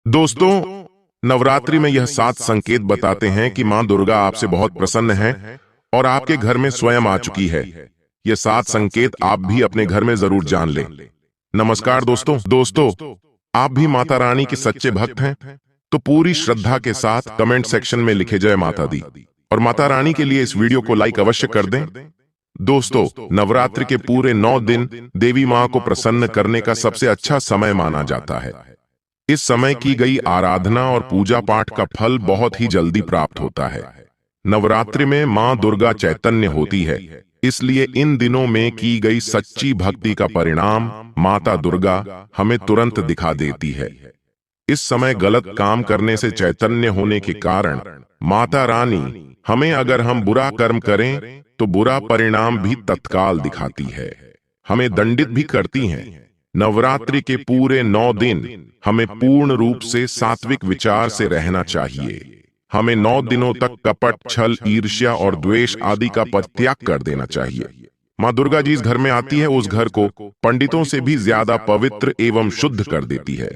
दोस्तों, नवरात्रि में यह 7 संकेत बताते हैं कि मां दुर्गा आपसे बहुत प्रसन्न है और आपके घर में स्वयं आ चुकी है। ये 7 संकेत आप भी अपने घर में जरूर जान लें। नमस्कार दोस्तों, आप भी माता रानी के सच्चे भक्त हैं? तो पूरी श्रद्धा के साथ कमेंट सेक्शन में लिखे जय माता दी और माता रानी के लिए इस वीडियो को लाइक अवश्य कर दें। दोस्तों, नवरात्रि के पूरे 9 दिन देवी मां को प्रसन्न करने का सबसे अच्छा समय माना जाता है। इस समय की गई आराधना और पूजा पाठ का फल बहुत ही जल्दी प्राप्त होता है। नवरात्रि में मां दुर्गा चैतन्य होती है, इसलिए इन दिनों में की गई सच्ची भक्ति का परिणाम माता दुर्गा हमें तुरंत दिखा देती है। इस समय गलत काम करने से चैतन्य होने के कारण माता रानी हमें अगर हम बुरा कर्म करें तो बुरा परिणाम भी तत्काल दिखाती है, हमें दंडित भी करती हैं। नवरात्रि के पूरे 9 दिन हमें पूर्ण रूप से सात्विक विचार से रहना चाहिए। हमें 9 दिनों तक कपट, छल, ईर्ष्या और द्वेष आदि का परित्याग कर देना चाहिए। मां दुर्गा जिस घर में आती है उस घर को पंडितों से भी ज्यादा पवित्र एवं शुद्ध कर देती है।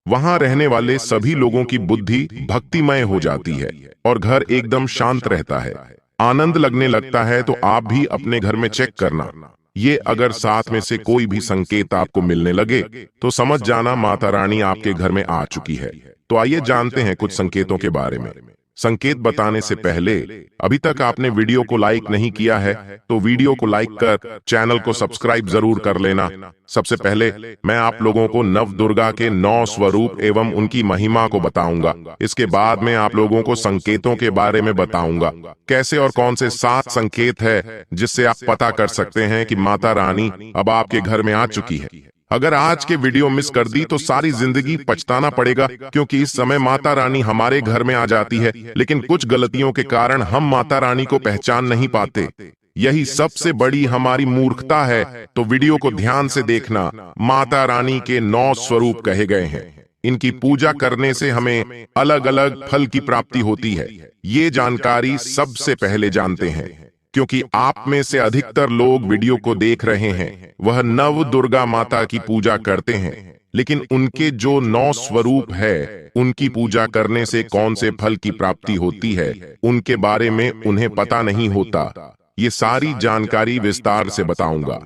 वहां रहने वाले सभी लोगों की बुद्धि भक्तिमय हो जाती है और घर एकदम शांत रहता है, आनंद लगने लगता है। तो आप भी अपने घर में चेक करना, ये अगर 7 में से कोई भी संकेत आपको मिलने लगे तो समझ जाना माता रानी आपके घर में आ चुकी है। तो आइए जानते हैं कुछ संकेतों के बारे में। संकेत बताने से पहले अभी तक आपने वीडियो को लाइक नहीं किया है तो वीडियो को लाइक कर चैनल को सब्सक्राइब जरूर कर लेना। सबसे पहले मैं आप लोगों को नव दुर्गा के 9 स्वरूप एवं उनकी महिमा को बताऊंगा। इसके बाद में आप लोगों को संकेतों के बारे में बताऊंगा, कैसे और कौन से 7 संकेत है जिससे आप पता कर सकते हैं कि माता रानी अब आपके घर में आ चुकी है। अगर आज के वीडियो मिस कर दी तो सारी जिंदगी पछताना पड़ेगा, क्योंकि इस समय माता रानी हमारे घर में आ जाती है, लेकिन कुछ गलतियों के कारण हम माता रानी को पहचान नहीं पाते। यही सबसे बड़ी हमारी मूर्खता है। तो वीडियो को ध्यान से देखना। माता रानी के 9 स्वरूप कहे गए हैं। इनकी पूजा करने से हमें अलग अलग फल की प्राप्ति होती है। ये जानकारी सबसे पहले जानते हैं, क्योंकि आप में से अधिकतर लोग वीडियो को देख रहे हैं वह नव दुर्गा माता की पूजा करते हैं, लेकिन उनके जो 9 स्वरूप है उनकी पूजा करने से कौन से फल की प्राप्ति होती है उनके बारे में उन्हें पता नहीं होता। ये सारी जानकारी विस्तार से बताऊंगा।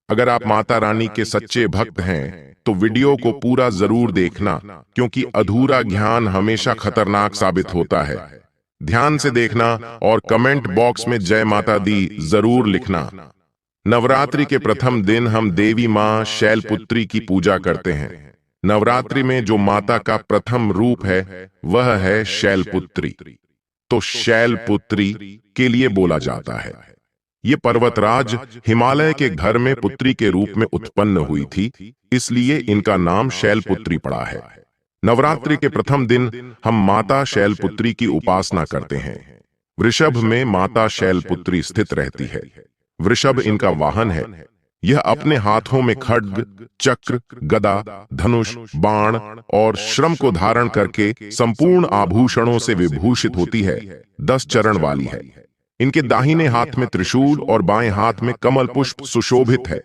अगर आप माता रानी के सच्चे भक्त हैं तो वीडियो को पूरा जरूर देखना, क्योंकि अधूरा ज्ञान हमेशा खतरनाक साबित होता है। ध्यान से देखना और कमेंट बॉक्स में जय माता दी जरूर लिखना। नवरात्रि के प्रथम दिन हम देवी मां शैलपुत्री की पूजा करते हैं। नवरात्रि में जो माता का प्रथम रूप है वह है शैलपुत्री। तो शैलपुत्री के लिए बोला जाता है। ये पर्वतराज हिमालय के घर में पुत्री के रूप में उत्पन्न हुई थी, इसलिए इनका नाम शैलपुत्री पड़ा है। नवरात्रि के प्रथम दिन हम माता शैलपुत्री की उपासना करते हैं। वृषभ में माता शैलपुत्री स्थित रहती है। वृषभ इनका वाहन है। यह अपने हाथों में खड्ग, चक्र, गदा, धनुष, बाण और श्रम को धारण करके संपूर्ण आभूषणों से विभूषित होती है। 10 चरण वाली है। इनके दाहिने हाथ में त्रिशूल और बाएं हाथ में कमल पुष्प सुशोभित है।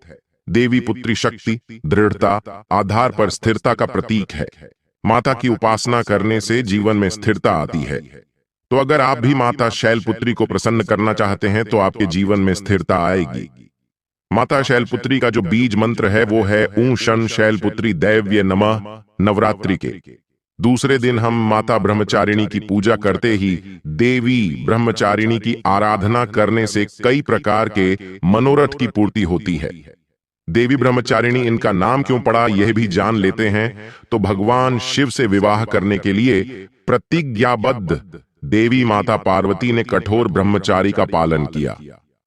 देवी पुत्री शक्ति, दृढ़ता, आधार पर स्थिरता का प्रतीक है। माता की उपासना करने से जीवन में स्थिरता आती है। तो अगर आप भी माता शैलपुत्री को प्रसन्न करना चाहते हैं तो आपके जीवन में स्थिरता आएगी। माता शैलपुत्री का जो बीज मंत्र है वो है ऊं शन शैलपुत्री दैव्य नमः। नवरात्रि के दूसरे दिन हम माता ब्रह्मचारिणी की पूजा करते ही देवी ब्रह्मचारिणी की आराधना करने से कई प्रकार के मनोरथ की पूर्ति होती है। देवी ब्रह्मचारिणी इनका नाम क्यों पड़ा यह भी जान लेते हैं। तो भगवान शिव से विवाह करने के लिए प्रतिज्ञाबद्ध देवी माता पार्वती ने कठोर ब्रह्मचारी का पालन किया।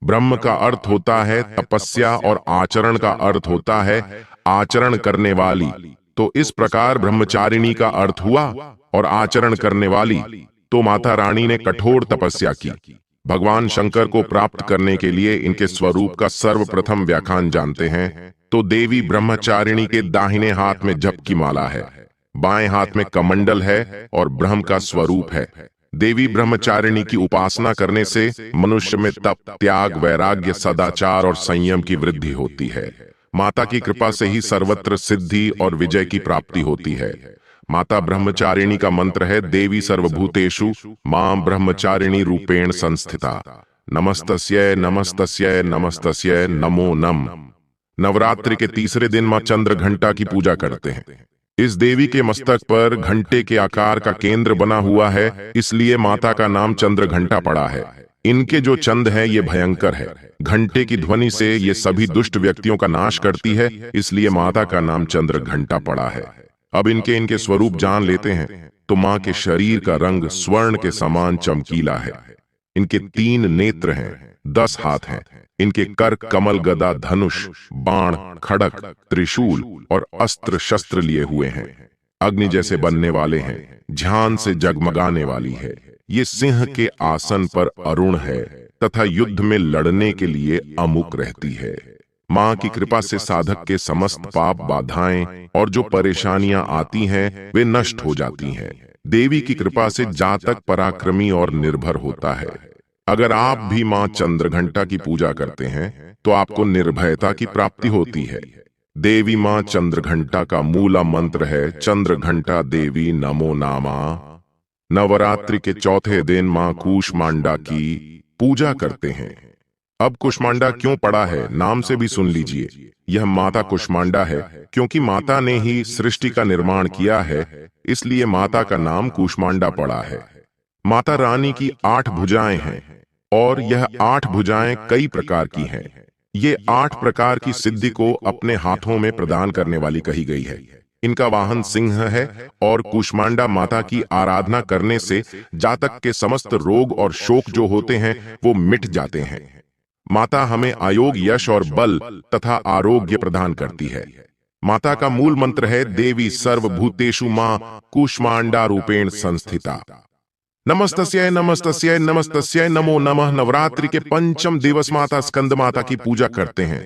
ब्रह्म का अर्थ होता है तपस्या और आचरण का अर्थ होता है आचरण करने वाली। तो इस प्रकार ब्रह्मचारिणी का अर्थ हुआ और आचरण करने वाली। तो माता रानी ने कठोर तपस्या की। भगवान शंकर को प्राप्त करने के लिए इनके स्वरूप का सर्वप्रथम व्याख्यान जानते हैं। तो देवी ब्रह्मचारिणी के दाहिने हाथ में जप की माला है, बाएं हाथ में कमंडल है और ब्रह्म का स्वरूप है। देवी ब्रह्मचारिणी की उपासना करने से मनुष्य में तप, त्याग, वैराग्य, सदाचार और संयम की वृद्धि होती है। माता की कृपा से ही सर्वत्र सिद्धि और विजय की प्राप्ति होती है। माता ब्रह्मचारिणी का मंत्र है देवी सर्वभूतेषु मां ब्रह्मचारिणी रूपेण संस्थिता। नमस्तस्यै नमस्तस्यै नमस्तस्यै नमो नम। नवरात्रि के तीसरे दिन मां चंद्र घंटा की पूजा करते हैं। इस देवी के मस्तक पर घंटे के आकार का केंद्र बना हुआ है, इसलिए माता का नाम चंद्र घंटा पड़ा है। इनके जो चंद है ये भयंकर है। घंटे की ध्वनि से ये सभी दुष्ट व्यक्तियों का नाश करती है, इसलिए माता का नाम चंद्र घंटा पड़ा है। अब इनके स्वरूप जान लेते हैं तो मां के शरीर का रंग स्वर्ण के समान चमकीला है। इनके 3 नेत्र हैं, 10 हाथ हैं। इनके कर कमल गदा धनुष बाण खड़क त्रिशूल और अस्त्र शस्त्र लिए हुए हैं। अग्नि जैसे बनने वाले हैं, ध्यान से जगमगाने वाली है। ये सिंह के आसन पर अरुण है तथा युद्ध में लड़ने के लिए अमुक रहती है। मां की कृपा से साधक के समस्त पाप बाधाएं और जो परेशानियां आती हैं वे नष्ट हो जाती हैं। देवी की कृपा से जातक पराक्रमी और निर्भर होता है। अगर आप भी मां चंद्रघंटा की पूजा करते हैं तो आपको निर्भयता की प्राप्ति होती है। देवी मां चंद्रघंटा का मूला मंत्र है चंद्रघंटा देवी नमो नामा। नवरात्रि के चौथे दिन मां कूष्मांडा की पूजा करते हैं। अब कूष्मांडा क्यों पड़ा है, नाम से भी सुन लीजिए। यह माता कूष्मांडा है क्योंकि माता ने ही सृष्टि का निर्माण किया है, इसलिए माता का नाम कूष्मांडा पड़ा है। माता रानी की 8 भुजाएं हैं और यह 8 भुजाएं कई प्रकार की हैं। ये 8 प्रकार की सिद्धि को अपने हाथों में प्रदान करने वाली कही गई है। इनका वाहन सिंह है और कूष्मांडा माता की आराधना करने से जातक के समस्त रोग और शोक जो होते हैं वो मिट जाते हैं। माता हमें आयोग यश और बल तथा आरोग्य प्रदान करती है। माता का मूल मंत्र है देवी सर्वभूतेषु मां कूष्मांडा रूपेण संस्थिता। नमस्तस्यै नमस्तस्यै नमस्तस्यै नमो नमः। नवरात्रि के 5वें दिवस माता स्कंद माता की पूजा करते हैं।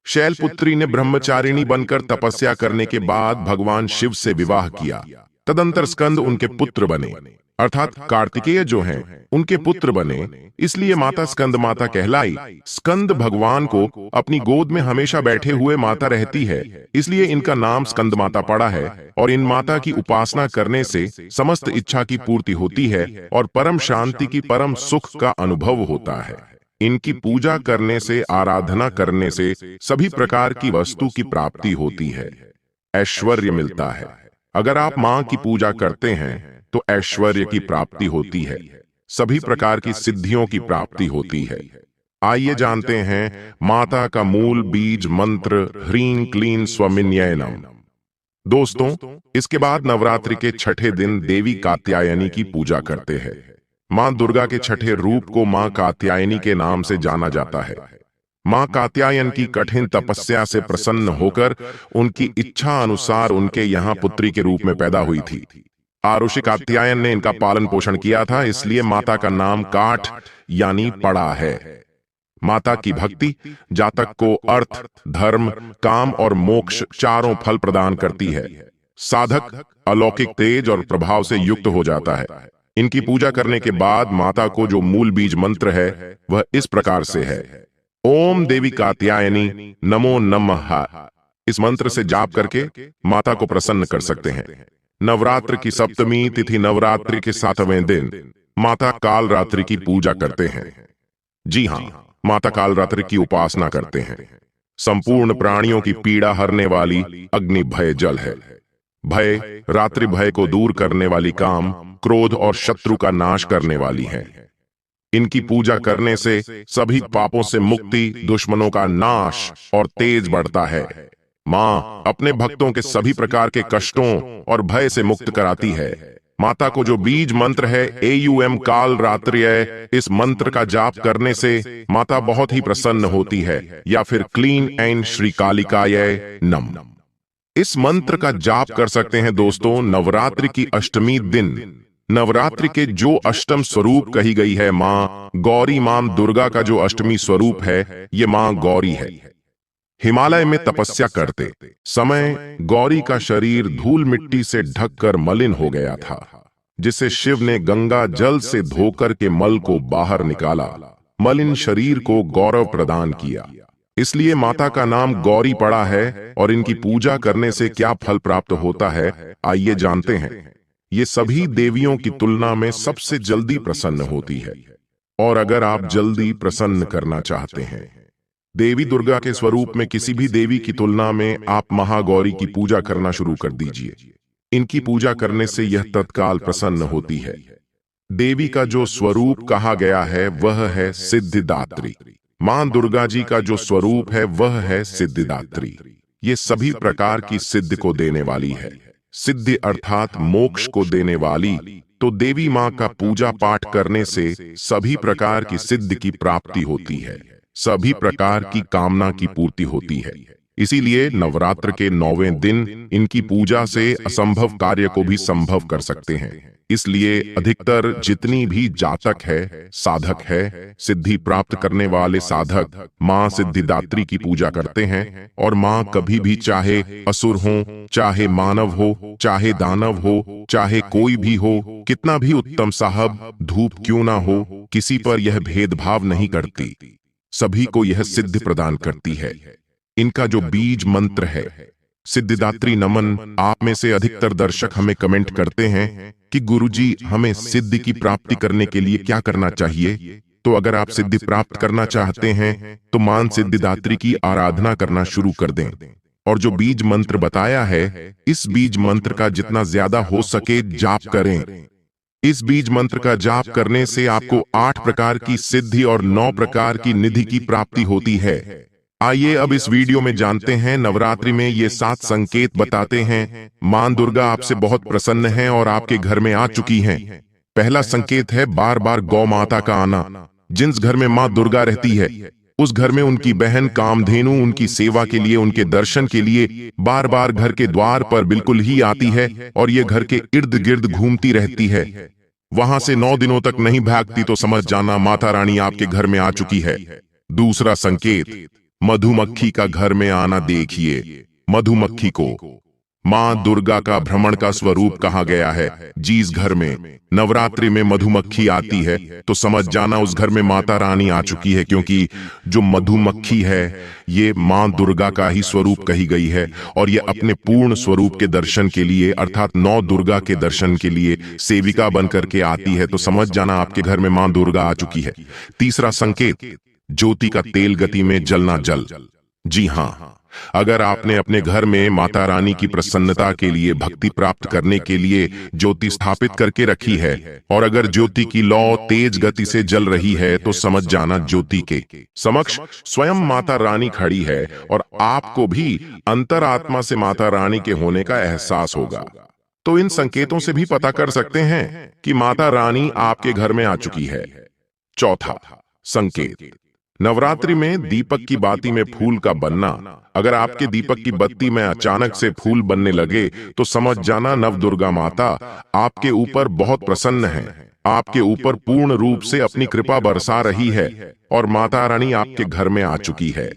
शैलपुत्री ने ब्रह्मचारिणी बनकर तपस्या करने के बाद भगवान शिव से विवाह किया। तदंतर स्कंद उनके पुत्र बने, अर्थात कार्तिकेय जो हैं उनके पुत्र बने, इसलिए माता स्कंद माता कहलाई। स्कंद भगवान को अपनी गोद में हमेशा बैठे हुए माता रहती है, इसलिए इनका नाम स्कंद माता पड़ा है। और इन माता की उपासना करने से समस्त इच्छा की पूर्ति होती है और परम शांति की परम सुख का अनुभव होता है। इनकी पूजा करने से, आराधना करने से सभी प्रकार की वस्तु की प्राप्ति होती है, ऐश्वर्य मिलता है। अगर आप मां की पूजा करते हैं तो ऐश्वर्य की प्राप्ति होती है, सभी प्रकार की सिद्धियों की प्राप्ति होती है। आइए जानते हैं माता का मूल बीज मंत्र ह्रीं क्लीं स्वमिन्यै नमः। दोस्तों, इसके बाद नवरात्रि के छठे दिन देवी कात्यायनी की पूजा करते हैं। मां दुर्गा के छठे रूप को मां कात्यायनी के नाम से जाना जाता है। मां कात्यायन की कठिन तपस्या से प्रसन्न होकर उनकी इच्छा अनुसार उनके यहाँ पुत्री के रूप में पैदा हुई थी। आरुषि कात्यायन ने इनका पालन पोषण किया था, इसलिए माता का नाम काठ यानी पड़ा है। माता की भक्ति जातक को अर्थ, धर्म, काम और मोक्ष चारों फल प्रदान करती है। साधक अलौकिक तेज और प्रभाव से युक्त हो जाता है। इनकी पूजा करने के बाद माता को जो मूल बीज मंत्र है वह इस प्रकार से है, ओम देवी कात्यायनी नमो नमः। इस मंत्र से जाप करके माता को प्रसन्न कर सकते हैं। नवरात्र की सप्तमी तिथि नवरात्रि के 7वें दिन माता कालरात्रि की पूजा करते हैं। जी हाँ, माता कालरात्रि की उपासना करते हैं। संपूर्ण प्राणियों की पीड़ा हरने वाली अग्नि भय जल है। भय रात्रि भय को दूर करने वाली, काम क्रोध और शत्रु का नाश करने वाली है। इनकी पूजा करने से सभी पापों से मुक्ति, दुश्मनों का नाश और तेज बढ़ता है। मां अपने भक्तों के सभी प्रकार के कष्टों और भय से मुक्त कराती है। माता को जो बीज मंत्र है AUM कालरात्र्य, इस मंत्र का जाप करने से माता बहुत ही प्रसन्न होती है। या फिर क्लीन ऐन श्री कालिकाय नम, इस मंत्र का जाप कर सकते हैं। दोस्तों, नवरात्रि की अष्टमी दिन नवरात्रि के जो अष्टम स्वरूप कही गई है मां गौरी, मां दुर्गा का जो अष्टमी स्वरूप है ये मां गौरी है। हिमालय में तपस्या करते समय गौरी का शरीर धूल मिट्टी से ढककर मलिन हो गया था, जिसे शिव ने गंगा जल से धोकर के मल को बाहर निकाला, मलिन शरीर को गौरव प्रदान किया। इसलिए माता का नाम गौरी पड़ा है। और इनकी पूजा करने से क्या फल प्राप्त होता है, आइए जानते हैं। ये सभी देवियों की तुलना में सबसे जल्दी प्रसन्न होती है। और अगर आप जल्दी प्रसन्न करना चाहते हैं देवी दुर्गा के स्वरूप में किसी भी देवी की तुलना में, आप महागौरी की पूजा करना शुरू कर दीजिए। इनकी पूजा करने से यह तत्काल प्रसन्न होती है। देवी का जो स्वरूप कहा गया है वह है सिद्धिदात्री। मां दुर्गा जी का जो स्वरूप है वह है सिद्धिदात्री। ये सभी प्रकार की सिद्धि को देने वाली है। सिद्धि अर्थात मोक्ष को देने वाली। तो देवी मां का पूजा पाठ करने से सभी प्रकार की सिद्धि की प्राप्ति होती है, सभी प्रकार की कामना की पूर्ति होती है। इसीलिए नवरात्र के 9वें दिन इनकी पूजा से असंभव कार्य को भी संभव कर सकते हैं। इसलिए अधिकतर जितनी भी जातक है, साधक है, सिद्धि प्राप्त करने वाले साधक मां सिद्धिदात्री की पूजा करते हैं। और मां कभी भी चाहे असुर हो, चाहे मानव हो, चाहे दानव हो, चाहे कोई भी हो, कितना भी उत्तम साहब धूप क्यों ना हो, किसी पर यह भेदभाव नहीं करती, सभी को यह सिद्धि प्रदान करती है। इनका जो बीज मंत्र है सिद्धिदात्री नमन, आप में से अधिकतर दर्शक हमें कमेंट करते हैं कि गुरुजी हमें सिद्धि की प्राप्ति करने के लिए क्या करना चाहिए। तो अगर आप सिद्धि प्राप्त करना चाहते हैं तो मां सिद्धिदात्री की आराधना करना शुरू कर दें। और जो बीज मंत्र बताया है, इस बीज मंत्र का जितना ज्यादा हो सके जाप करें। इस बीज मंत्र का जाप करने से आपको 8 प्रकार की सिद्धि और 9 प्रकार की निधि की प्राप्ति होती है। आइए अब इस वीडियो में जानते हैं। नवरात्रि में ये 7 संकेत बताते हैं मां दुर्गा आपसे बहुत प्रसन्न हैं और आपके घर में आ चुकी हैं। पहला संकेत है बार बार गौ माता का आना। जिस घर में मां दुर्गा रहती है उस घर में उनकी बहन कामधेनु उनकी सेवा के लिए, उनके दर्शन के लिए बार बार घर के द्वार पर बिल्कुल ही आती है और ये घर के इर्द गिर्द घूमती रहती है। वहां से 9 दिनों तक नहीं भागती तो समझ जाना माता रानी आपके घर में आ चुकी है। दूसरा संकेत मधुमक्खी का घर में आना देखिए। मधुमक्खी को मां दुर्गा का भ्रमण का स्वरूप कहा गया है। जिस घर में नवरात्रि में मधुमक्खी आती है तो समझ जाना उस घर में माता रानी आ चुकी है, क्योंकि जो मधुमक्खी है ये मां दुर्गा का ही स्वरूप कही गई है। और ये अपने पूर्ण स्वरूप के दर्शन के लिए अर्थात 9 दुर्गा के दर्शन के लिए सेविका बनकर के आती है, तो समझ जाना आपके घर में मां दुर्गा आ चुकी है। तीसरा संकेत ज्योति का तेल गति में जलना जल। जी हाँ, अगर आपने अपने घर में माता रानी की प्रसन्नता के लिए, भक्ति प्राप्त करने के लिए ज्योति स्थापित करके रखी है और अगर ज्योति की लौ तेज गति से जल रही है तो समझ जाना ज्योति के समक्ष स्वयं माता रानी खड़ी है और आपको भी अंतरात्मा से माता रानी के होने का एहसास होगा। तो इन संकेतों से भी पता कर सकते हैं कि माता रानी आपके घर में आ चुकी है। चौथा संकेत नवरात्रि में दीपक की बाती में फूल का बनना। अगर आपके दीपक की बत्ती में अचानक से फूल बनने लगे तो समझ जाना नव दुर्गा माता आपके ऊपर बहुत प्रसन्न है, आपके ऊपर पूर्ण रूप से अपनी कृपा बरसा रही है और माता रानी आपके घर में आ चुकी है।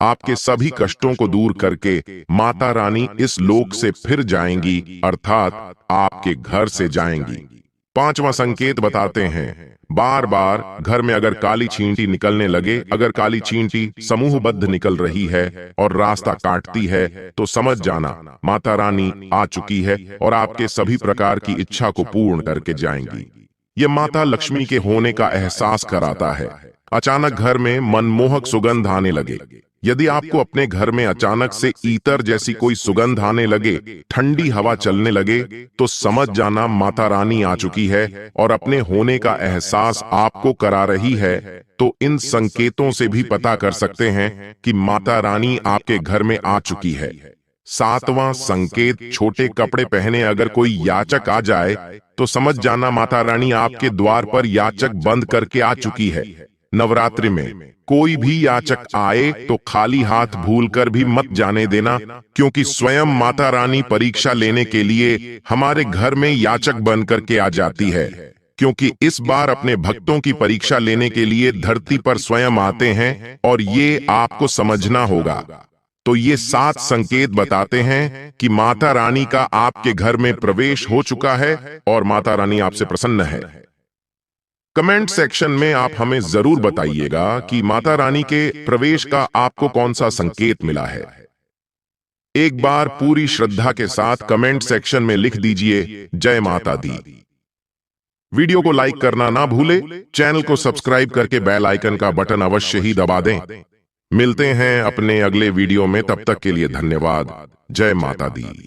आपके सभी कष्टों को दूर करके माता रानी इस लोक से फिर जाएंगी, अर्थात आपके घर से जाएंगी। पांचवा संकेत बताते हैं बार बार घर में अगर काली चींटी निकलने लगे, अगर काली चींटी समूहबद्ध निकल रही है और रास्ता काटती है तो समझ जाना माता रानी आ चुकी है और आपके सभी प्रकार की इच्छा को पूर्ण करके जाएंगी। ये माता लक्ष्मी के होने का एहसास कराता है। अचानक घर में मनमोहक सुगंध आने लगे। यदि आपको अपने घर में अचानक से ईतर जैसी कोई सुगंध आने लगे, ठंडी हवा चलने लगे, तो समझ जाना माता रानी आ चुकी है और अपने होने का एहसास आपको करा रही है। तो इन संकेतों से भी पता कर सकते हैं कि माता रानी आपके घर में आ चुकी है। सातवां संकेत छोटे कपड़े पहने अगर कोई याचक आ जाए तो समझ जाना माता रानी आपके द्वार पर याचक बंद करके आ चुकी है। नवरात्रि में कोई भी याचक आए तो खाली हाथ भूलकर भी मत जाने देना, क्योंकि स्वयं माता रानी परीक्षा लेने के लिए हमारे घर में याचक बन करके आ जाती है। क्योंकि इस बार अपने भक्तों की परीक्षा लेने के लिए धरती पर स्वयं आते हैं और ये आपको समझना होगा। तो ये 7 संकेत बताते हैं कि माता रानी का आपके घर में प्रवेश हो चुका है और माता रानी आपसे प्रसन्न है। कमेंट सेक्शन में आप हमें जरूर बताइएगा कि माता रानी के प्रवेश का आपको कौन सा संकेत मिला है। एक बार पूरी श्रद्धा के साथ कमेंट सेक्शन में लिख दीजिए जय माता दी। वीडियो को लाइक करना ना भूले, चैनल को सब्सक्राइब करके बेल आइकन का बटन अवश्य ही दबा दें। मिलते हैं अपने अगले वीडियो में, तब तक के लिए धन्यवाद। जय माता दी।